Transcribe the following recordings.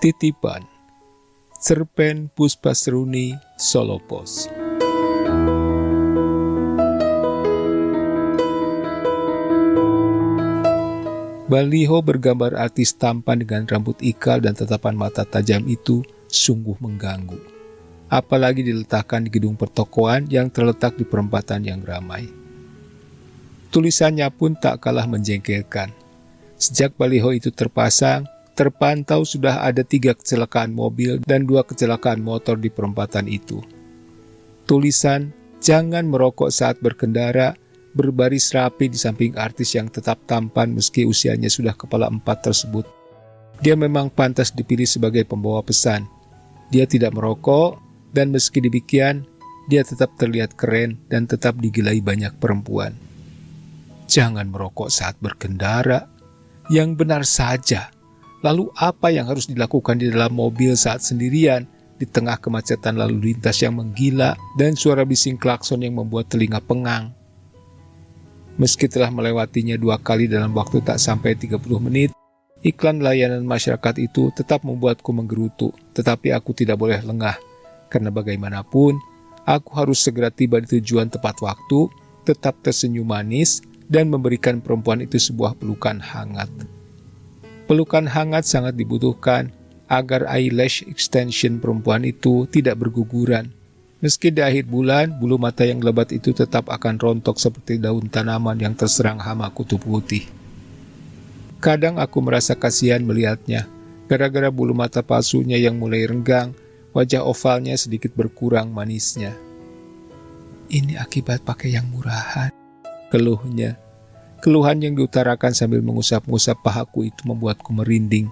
Titipan Cerpen Puspasruni Solo Pos. Baliho bergambar artis tampan dengan rambut ikal dan tatapan mata tajam itu sungguh mengganggu. Apalagi diletakkan di gedung pertokoan yang terletak di perempatan yang ramai. Tulisannya pun tak kalah menjengkelkan. Sejak baliho itu terpasang, terpantau sudah ada 3 kecelakaan mobil dan 2 kecelakaan motor di perempatan itu. Tulisan, "Jangan merokok saat berkendara," berbaris rapi di samping artis yang tetap tampan meski usianya sudah kepala 4 tersebut. Dia memang pantas dipilih sebagai pembawa pesan. Dia tidak merokok, dan meski demikian, dia tetap terlihat keren dan tetap digilai banyak perempuan. Jangan merokok saat berkendara. Yang benar saja. Lalu apa yang harus dilakukan di dalam mobil saat sendirian, di tengah kemacetan lalu lintas yang menggila dan suara bising klakson yang membuat telinga pengang? Meski telah melewatinya 2 kali dalam waktu tak sampai 30 menit, iklan layanan masyarakat itu tetap membuatku menggerutu, tetapi aku tidak boleh lengah, karena bagaimanapun, aku harus segera tiba di tujuan tepat waktu, tetap tersenyum manis, dan memberikan perempuan itu sebuah pelukan hangat. Pelukan hangat sangat dibutuhkan agar eyelash extension perempuan itu tidak berguguran. Meski di akhir bulan, bulu mata yang lebat itu tetap akan rontok seperti daun tanaman yang terserang hama kutu putih. Kadang aku merasa kasihan melihatnya, gara-gara bulu mata palsunya yang mulai renggang, wajah ovalnya sedikit berkurang manisnya. Ini akibat pakai yang murahan, keluhnya. Keluhan yang diutarakan sambil mengusap-ngusap pahaku itu membuatku merinding.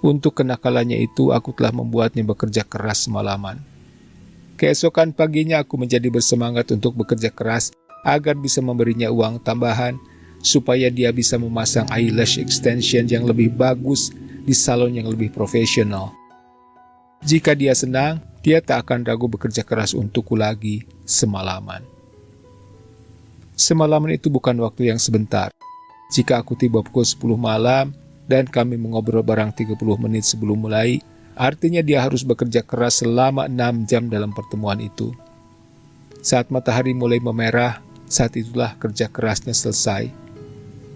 Untuk kenakalannya itu, aku telah membuatnya bekerja keras semalaman. Keesokan paginya aku menjadi bersemangat untuk bekerja keras agar bisa memberinya uang tambahan supaya dia bisa memasang eyelash extension yang lebih bagus di salon yang lebih profesional. Jika dia senang, dia tak akan ragu bekerja keras untukku lagi semalaman. Semalaman itu bukan waktu yang sebentar. Jika aku tiba pukul 10 malam dan kami mengobrol barang 30 menit sebelum mulai, artinya dia harus bekerja keras selama 6 jam dalam pertemuan itu. Saat matahari mulai memerah, saat itulah kerja kerasnya selesai.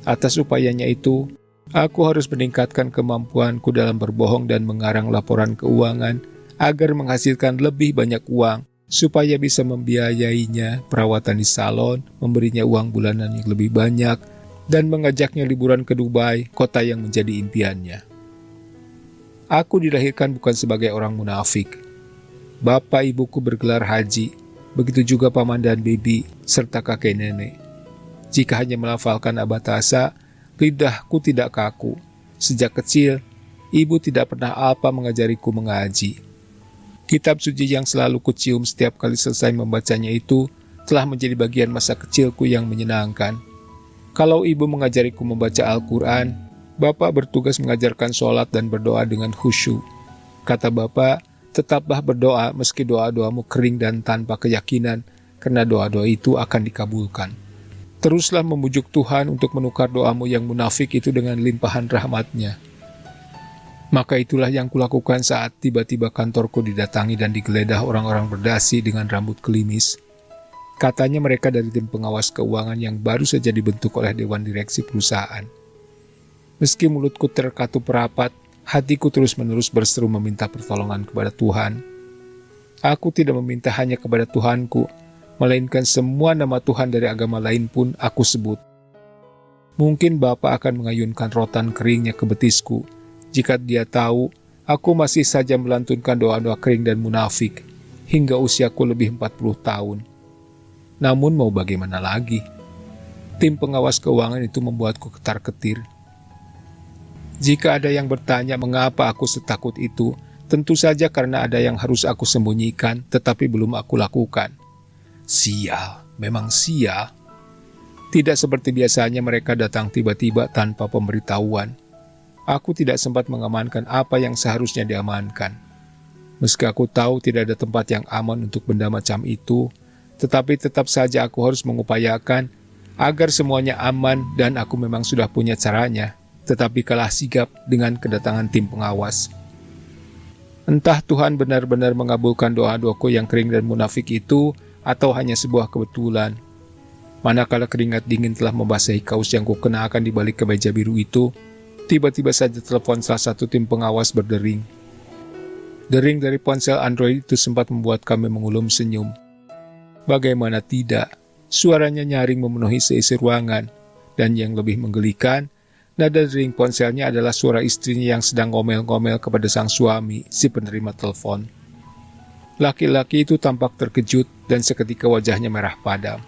Atas upayanya itu, aku harus meningkatkan kemampuanku dalam berbohong dan mengarang laporan keuangan agar menghasilkan lebih banyak uang, supaya bisa membiayainya perawatan di salon, memberinya uang bulanan yang lebih banyak, dan mengajaknya liburan ke Dubai, kota yang menjadi impiannya. Aku dilahirkan bukan sebagai orang munafik. Bapak ibuku bergelar haji, begitu juga paman dan bibi, serta kakek nenek. Jika hanya melafalkan abatasa, lidahku tidak kaku. Sejak kecil, ibu tidak pernah apa mengajariku mengaji. Kitab suci yang selalu kucium setiap kali selesai membacanya itu telah menjadi bagian masa kecilku yang menyenangkan. Kalau ibu mengajariku membaca Al-Quran, bapak bertugas mengajarkan sholat dan berdoa dengan khusyuk. Kata bapak, tetaplah berdoa meski doa-doamu kering dan tanpa keyakinan, karena doa-doa itu akan dikabulkan. Teruslah memujuk Tuhan untuk menukar doamu yang munafik itu dengan limpahan rahmat-Nya. Maka itulah yang kulakukan saat tiba-tiba kantorku didatangi dan digeledah orang-orang berdasi dengan rambut klimis. Katanya mereka dari tim pengawas keuangan yang baru saja dibentuk oleh Dewan Direksi perusahaan. Meski mulutku terkatup rapat, hatiku terus-menerus berseru meminta pertolongan kepada Tuhan. Aku tidak meminta hanya kepada Tuhanku, melainkan semua nama Tuhan dari agama lain pun aku sebut. Mungkin Bapak akan mengayunkan rotan keringnya ke betisku, jika dia tahu, aku masih saja melantunkan doa-doa kering dan munafik, hingga usiaku lebih 40 tahun. Namun mau bagaimana lagi? Tim pengawas keuangan itu membuatku ketar-ketir. Jika ada yang bertanya mengapa aku setakut itu, tentu saja karena ada yang harus aku sembunyikan, tetapi belum aku lakukan. Sial, memang sial. Tidak seperti biasanya mereka datang tiba-tiba tanpa pemberitahuan. Aku tidak sempat mengamankan apa yang seharusnya diamankan. Meski aku tahu tidak ada tempat yang aman untuk benda macam itu, tetapi tetap saja aku harus mengupayakan agar semuanya aman dan aku memang sudah punya caranya, tetapi kalah sigap dengan kedatangan tim pengawas. Entah Tuhan benar-benar mengabulkan doa-doaku yang kering dan munafik itu, atau hanya sebuah kebetulan. Manakala keringat dingin telah membasahi kaos yang kukenakan di balik kemeja biru itu, tiba-tiba saja telepon salah satu tim pengawas berdering. Dering dari ponsel Android itu sempat membuat kami mengulum senyum. Bagaimana tidak, suaranya nyaring memenuhi seisi ruangan, dan yang lebih menggelikan, nada dering ponselnya adalah suara istrinya yang sedang ngomel-ngomel kepada sang suami, si penerima telepon. Laki-laki itu tampak terkejut dan seketika wajahnya merah padam.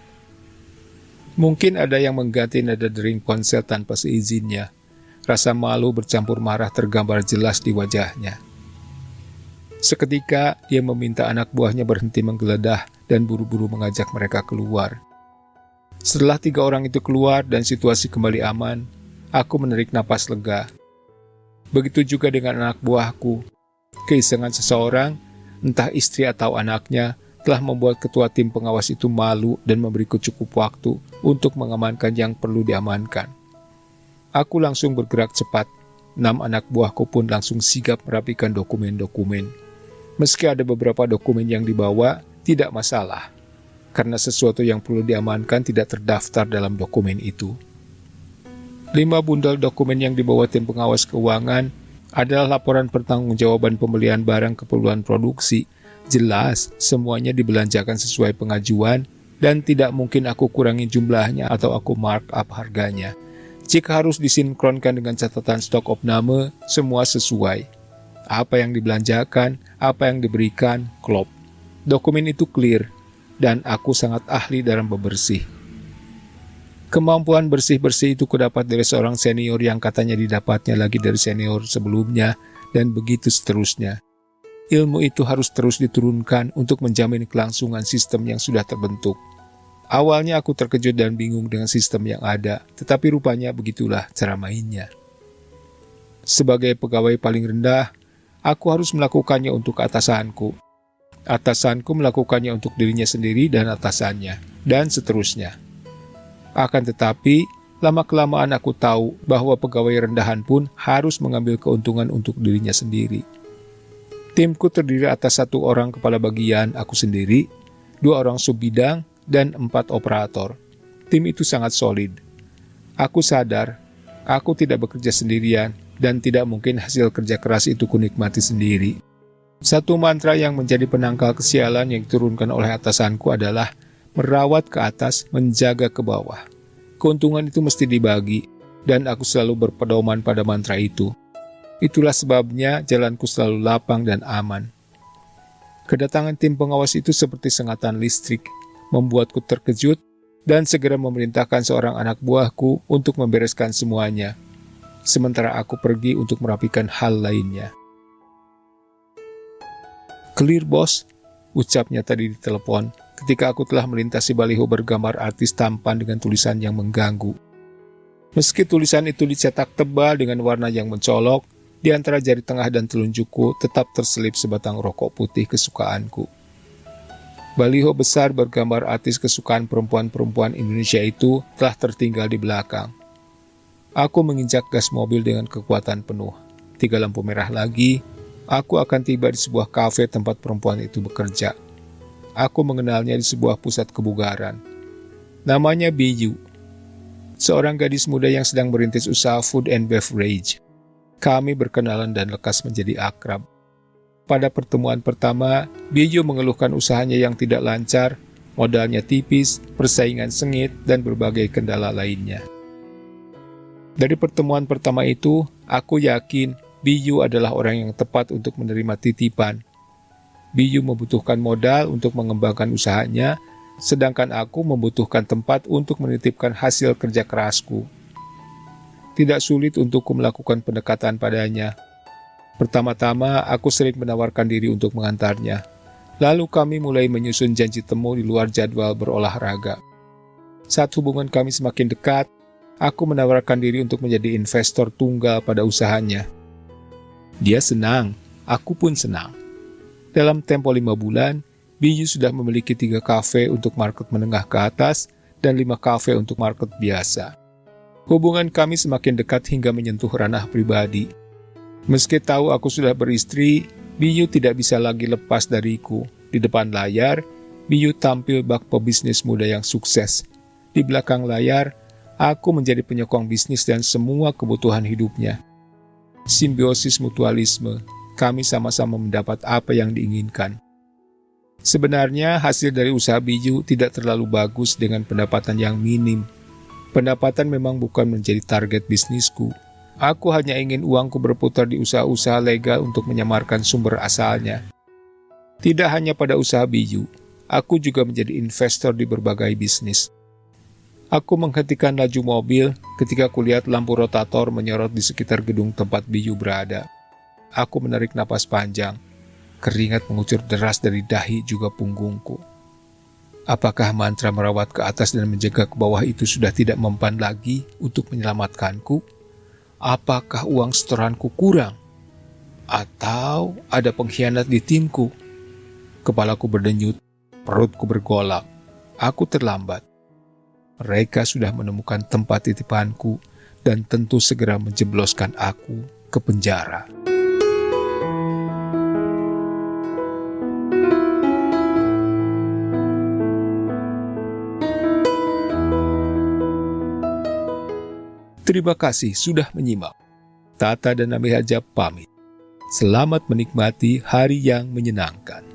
Mungkin ada yang mengganti nada dering ponsel tanpa seizinnya. Rasa malu bercampur marah tergambar jelas di wajahnya. Seketika dia meminta anak buahnya berhenti menggeledah dan buru-buru mengajak mereka keluar. Setelah 3 orang itu keluar dan situasi kembali aman, aku menarik napas lega. Begitu juga dengan anak buahku. Keisengan seseorang, entah istri atau anaknya, telah membuat ketua tim pengawas itu malu dan memberiku cukup waktu untuk mengamankan yang perlu diamankan. Aku langsung bergerak cepat. 6 anak buahku pun langsung sigap merapikan dokumen-dokumen. Meski ada beberapa dokumen yang dibawa, tidak masalah. Karena sesuatu yang perlu diamankan tidak terdaftar dalam dokumen itu. 5 bundel dokumen yang dibawa tim pengawas keuangan adalah laporan pertanggungjawaban pembelian barang keperluan produksi. Jelas, semuanya dibelanjakan sesuai pengajuan dan tidak mungkin aku kurangi jumlahnya atau aku markup harganya. Jika harus disinkronkan dengan catatan stok opname, semua sesuai. Apa yang dibelanjakan, apa yang diberikan, klop. Dokumen itu clear, dan aku sangat ahli dalam bebersih. Kemampuan bersih-bersih itu kudapat dari seorang senior yang katanya didapatnya lagi dari senior sebelumnya, dan begitu seterusnya. Ilmu itu harus terus diturunkan untuk menjamin kelangsungan sistem yang sudah terbentuk. Awalnya aku terkejut dan bingung dengan sistem yang ada, tetapi rupanya begitulah cara mainnya. Sebagai pegawai paling rendah, aku harus melakukannya untuk atasanku. Atasanku melakukannya untuk dirinya sendiri dan atasannya, dan seterusnya. Akan tetapi, lama-kelamaan aku tahu bahwa pegawai rendahan pun harus mengambil keuntungan untuk dirinya sendiri. Timku terdiri atas 1 orang kepala bagian, aku sendiri, 2 orang subbidang, dan 4 operator. Tim itu sangat solid. Aku sadar, aku tidak bekerja sendirian, dan tidak mungkin hasil kerja keras itu kunikmati sendiri. Satu mantra yang menjadi penangkal kesialan yang diturunkan oleh atasanku adalah merawat ke atas, menjaga ke bawah. Keuntungan itu mesti dibagi, dan aku selalu berpedoman pada mantra itu. Itulah sebabnya jalanku selalu lapang dan aman. Kedatangan tim pengawas itu seperti sengatan listrik, membuatku terkejut dan segera memerintahkan seorang anak buahku untuk membereskan semuanya. Sementara aku pergi untuk merapikan hal lainnya. "Clear, bos," ucapnya tadi di telepon ketika aku telah melintasi baliho bergambar artis tampan dengan tulisan yang mengganggu. Meski tulisan itu dicetak tebal dengan warna yang mencolok, di antara jari tengah dan telunjukku tetap terselip sebatang rokok putih kesukaanku. Baliho besar bergambar artis kesukaan perempuan-perempuan Indonesia itu telah tertinggal di belakang. Aku menginjak gas mobil dengan kekuatan penuh. 3 lampu merah lagi, aku akan tiba di sebuah kafe tempat perempuan itu bekerja. Aku mengenalnya di sebuah pusat kebugaran. Namanya Biyu, seorang gadis muda yang sedang merintis usaha food and beverage. Kami berkenalan dan lekas menjadi akrab. Pada pertemuan pertama, Biyu mengeluhkan usahanya yang tidak lancar, modalnya tipis, persaingan sengit, dan berbagai kendala lainnya. Dari pertemuan pertama itu, aku yakin Biyu adalah orang yang tepat untuk menerima titipan. Biyu membutuhkan modal untuk mengembangkan usahanya, sedangkan aku membutuhkan tempat untuk menitipkan hasil kerja kerasku. Tidak sulit untukku melakukan pendekatan padanya. Pertama-tama, aku sering menawarkan diri untuk mengantarnya. Lalu kami mulai menyusun janji temu di luar jadwal berolahraga. Saat hubungan kami semakin dekat, aku menawarkan diri untuk menjadi investor tunggal pada usahanya. Dia senang, aku pun senang. Dalam tempo 5 bulan, Biyu sudah memiliki 3 kafe untuk market menengah ke atas dan 5 kafe untuk market biasa. Hubungan kami semakin dekat hingga menyentuh ranah pribadi. Meski tahu aku sudah beristri, Biyu tidak bisa lagi lepas dariku. Di depan layar, Biyu tampil bak pebisnis muda yang sukses. Di belakang layar, aku menjadi penyokong bisnis dan semua kebutuhan hidupnya. Simbiosis mutualisme, kami sama-sama mendapat apa yang diinginkan. Sebenarnya hasil dari usaha Biyu tidak terlalu bagus dengan pendapatan yang minim. Pendapatan memang bukan menjadi target bisnisku. Aku hanya ingin uangku berputar di usaha-usaha legal untuk menyamarkan sumber asalnya. Tidak hanya pada usaha Biyu, aku juga menjadi investor di berbagai bisnis. Aku menghentikan laju mobil ketika kulihat lampu rotator menyorot di sekitar gedung tempat Biyu berada. Aku menarik napas panjang. Keringat mengucur deras dari dahi juga punggungku. Apakah mantra merawat ke atas dan menjaga ke bawah itu sudah tidak mempan lagi untuk menyelamatkanku? Apakah uang setoranku kurang? Atau ada pengkhianat di timku? Kepalaku berdenyut, perutku bergolak. Aku terlambat. Mereka sudah menemukan tempat titipanku dan tentu segera menjebloskan aku ke penjara. Terima kasih sudah menyimak. Tata dan Nami Hajab pamit. Selamat menikmati hari yang menyenangkan.